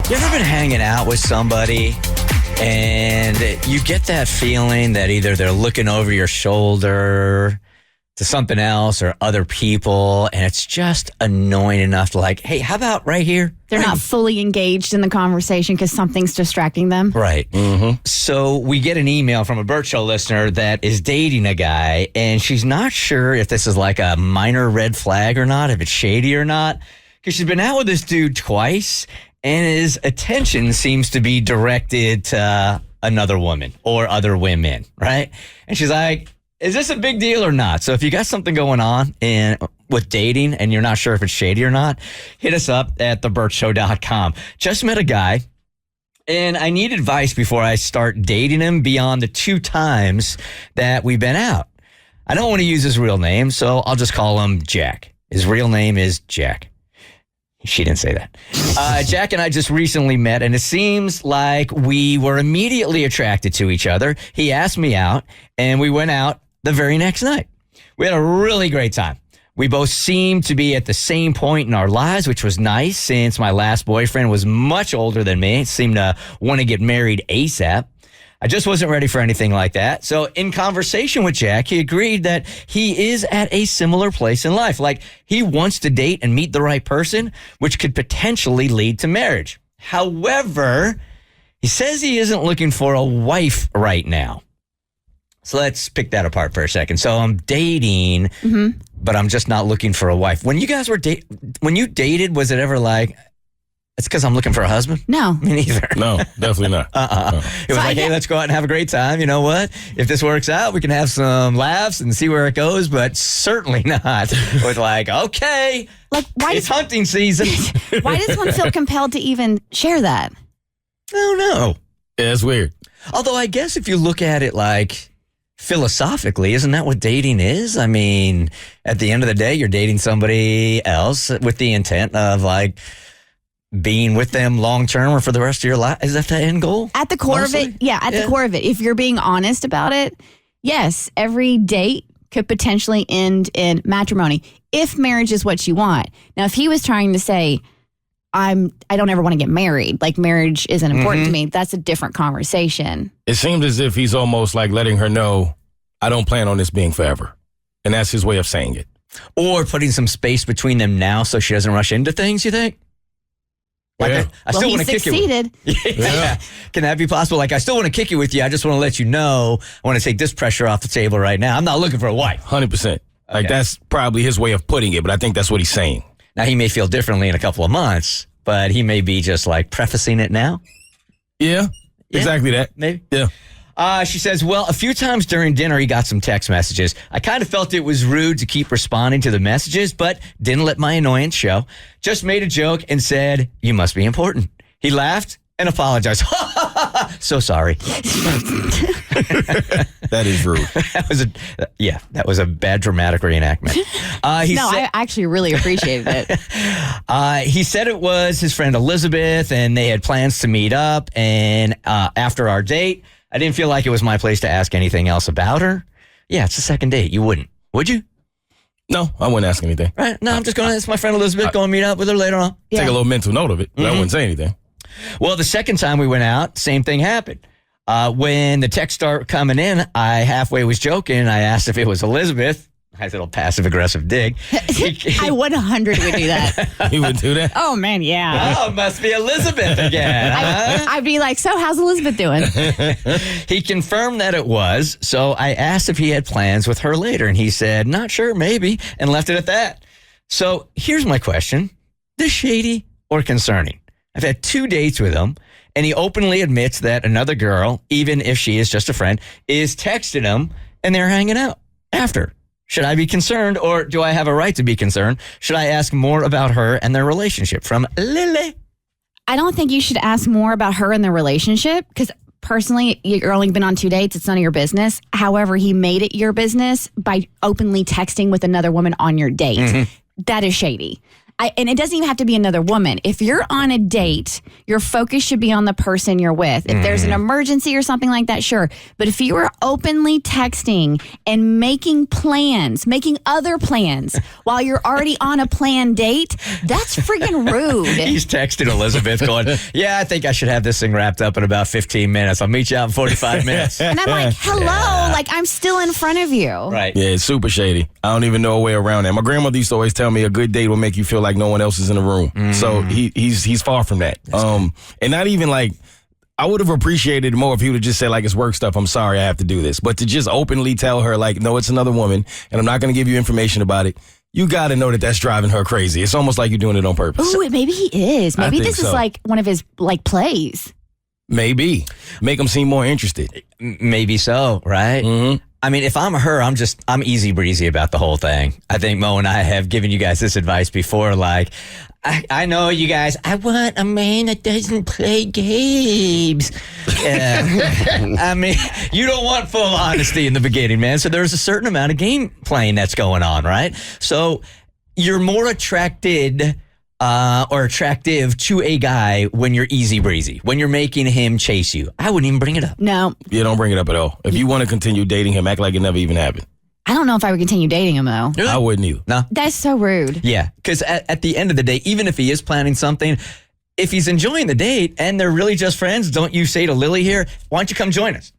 You ever been hanging out with somebody and you get that feeling that either they're looking over your shoulder to something else or other people, and it's just annoying enough to like, hey, how about right here? They're not fully engaged in the conversation because something's distracting them. Right. Mm-hmm. So we get an email from a Bert Show listener that is dating a guy, and she's not sure if this is like a minor red flag or not, if it's shady or not, because she's been out with this dude twice, and his attention seems to be directed to another woman or other women, right? And she's like, is this a big deal or not? So if you got something going on with dating and you're not sure if it's shady or not, hit us up at thebertshow.com. Just met a guy, and I need advice before I start dating him beyond the 2 times that we've been out. I don't want to use his real name, so I'll just call him Jack. His real name is Jack. She didn't say that. Jack and I just recently met, and it seems like we were immediately attracted to each other. He asked me out, and we went out the very next night. We had a really great time. We both seemed to be at the same point in our lives, which was nice since my last boyfriend was much older than me. Seemed to want to get married ASAP. I just wasn't ready for anything like that. So in conversation with Jack, he agreed that he is at a similar place in life. Like, he wants to date and meet the right person, which could potentially lead to marriage. However, he says he isn't looking for a wife right now. So let's pick that apart for a second. So I'm dating, but I'm just not looking for a wife. When you guys were when you dated, was it ever like, it's because I'm looking for a husband? No. Me neither. No, definitely not. No. It was hey, let's go out and have a great time. You know what? If this works out, we can have some laughs and see where it goes, but certainly not with like, okay, like, it's hunting season. Why does one feel compelled to even share that? I don't know. Yeah, it's weird. Although I guess if you look at it like philosophically, isn't that what dating is? I mean, at the end of the day, you're dating somebody else with the intent of like, being with them long term or for the rest of your life. Is that the end goal? At the core of it, the core of it. If you're being honest about it, yes, every date could potentially end in matrimony if marriage is what you want. Now, if he was trying to say, I don't ever want to get married, like marriage isn't important to me, that's a different conversation. It seems as if he's almost like letting her know, I don't plan on this being forever. And that's his way of saying it. Or putting some space between them now so she doesn't rush into things, you think? Like I still want to kick it. Yeah. Can that be possible? Like, I still want to kick it with you. I just want to let you know I want to take this pressure off the table right now. I'm not looking for a wife. 100%. Like, that's probably his way of putting it, but I think that's what he's saying. Now, he may feel differently in a couple of months, but he may be just like prefacing it now. Yeah. Exactly that. Maybe. Yeah. She says, well, a few times during dinner, he got some text messages. I kind of felt it was rude to keep responding to the messages, but didn't let my annoyance show. Just made a joke and said, you must be important. He laughed and apologized. So sorry. That is rude. That was a bad dramatic reenactment. I actually really appreciated it. He said it was his friend Elizabeth, and they had plans to meet up. And after our date, I didn't feel like it was my place to ask anything else about her. Yeah, it's a second date. You wouldn't, would you? No, I wouldn't ask anything. Right? No, I'm just going to ask my friend Elizabeth, go and meet up with her later on. Take a little mental note of it, but I wouldn't say anything. Well, the second time we went out, same thing happened. When the texts start coming in, I halfway was joking. I asked if it was Elizabeth. Nice little passive-aggressive dig. I 100 would do that. You would do that? Oh, man, yeah. Oh, must be Elizabeth again. I'd be like, so how's Elizabeth doing? He confirmed that it was, so I asked if he had plans with her later, and he said, not sure, maybe, and left it at that. So here's my question. This shady or concerning? I've had 2 dates with him, and he openly admits that another girl, even if she is just a friend, is texting him, and they're hanging out after. Should I be concerned, or do I have a right to be concerned? Should I ask more about her and their relationship? From Lily. I don't think you should ask more about her and their relationship, because personally, you're only been on 2 dates. It's none of your business. However, he made it your business by openly texting with another woman on your date. That is shady. and it doesn't even have to be another woman. If you're on a date, your focus should be on the person you're with. If there's an emergency or something like that, sure. But if you are openly texting and making other plans while you're already on a planned date, that's friggin' rude. He's texting Elizabeth going, yeah, I think I should have this thing wrapped up in about 15 minutes. I'll meet you out in 45 minutes. And I'm like, hello, like I'm still in front of you. Right. Yeah, it's super shady. I don't even know a way around that. My grandmother used to always tell me a good date will make you feel like no one else is in the room. So he's far from that. And not even like, I would have appreciated it more if he would have just said like, it's work stuff. I'm sorry, I have to do this. But to just openly tell her like, no, it's another woman and I'm not going to give you information about it. You got to know that that's driving her crazy. It's almost like you're doing it on purpose. Ooh, maybe he is. Maybe this is like one of his like plays. Maybe. Make him seem more interested. Maybe so, right? Mm-hmm. I mean, if I'm her, I'm easy breezy about the whole thing. I think Mo and I have given you guys this advice before. Like, I know you guys, I want a man that doesn't play games. I mean, you don't want full honesty in the beginning, man. So there's a certain amount of game playing that's going on, right? So you're more attracted or attractive to a guy when you're easy breezy, when you're making him chase you. I wouldn't even bring it up. No. Yeah, don't bring it up at all. If you want to continue dating him, act like it never even happened. I don't know if I would continue dating him, though. I wouldn't either. No? That's so rude. Yeah, because at the end of the day, even if he is planning something, if he's enjoying the date and they're really just friends, don't you say to Lily here, why don't you come join us?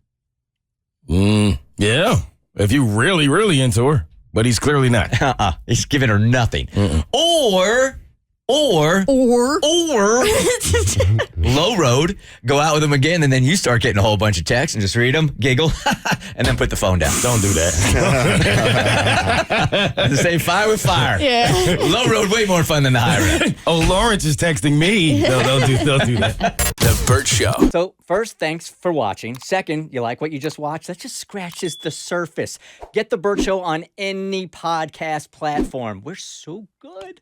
Yeah, if you really, really into her. But he's clearly not. He's giving her nothing. Or low road, go out with him again, and then you start getting a whole bunch of texts and just read them, giggle, and then put the phone down. Don't do that. The same fire with fire. Yeah. Low road, way more fun than the high road. Oh, Lawrence is texting me. No, don't do that. The Bert Show. So first, thanks for watching. Second, you like what you just watched? That just scratches the surface. Get the Bert Show on any podcast platform. We're so good.